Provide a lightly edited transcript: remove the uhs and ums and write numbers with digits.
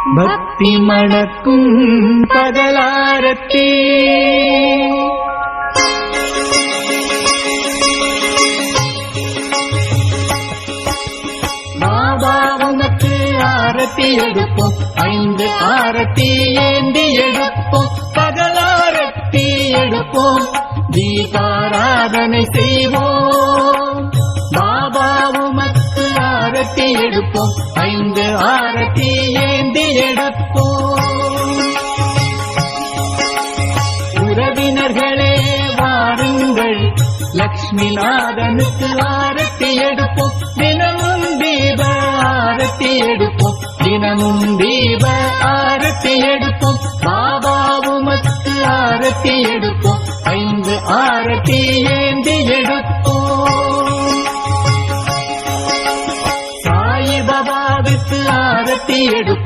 பக்தி மணக்கும் பகலாரத்தி பாபா உனக்கு ஆரத்தி எடுப்போம், 5 ஆரத்தி ஏந்தி எடுப்போம், பகலாரத்தி எடுப்போம், தீபாராதனை செய்வோம். பாபா உமக்கு ஆரத்தி எடுப்போம், 5 ஆரத்தி ஏந்தி எடுப்போம். உறவினர்களே வாருங்கள், லக்ஷ்மிநாதனுக்கு ஆரத்தி எடுப்போம், தினமும் தீப ஆரத்தி எடுப்போம், தினமும் தீப ஆரத்தி எடுப்போம். பாபா உமக்கு ஆரத்தி எடுப்போம், 5 ஆரத்தி ஏந்தி எடுப்போம். சாயி பாபாவுக்கு ஆரத்தி எடுப்போம்,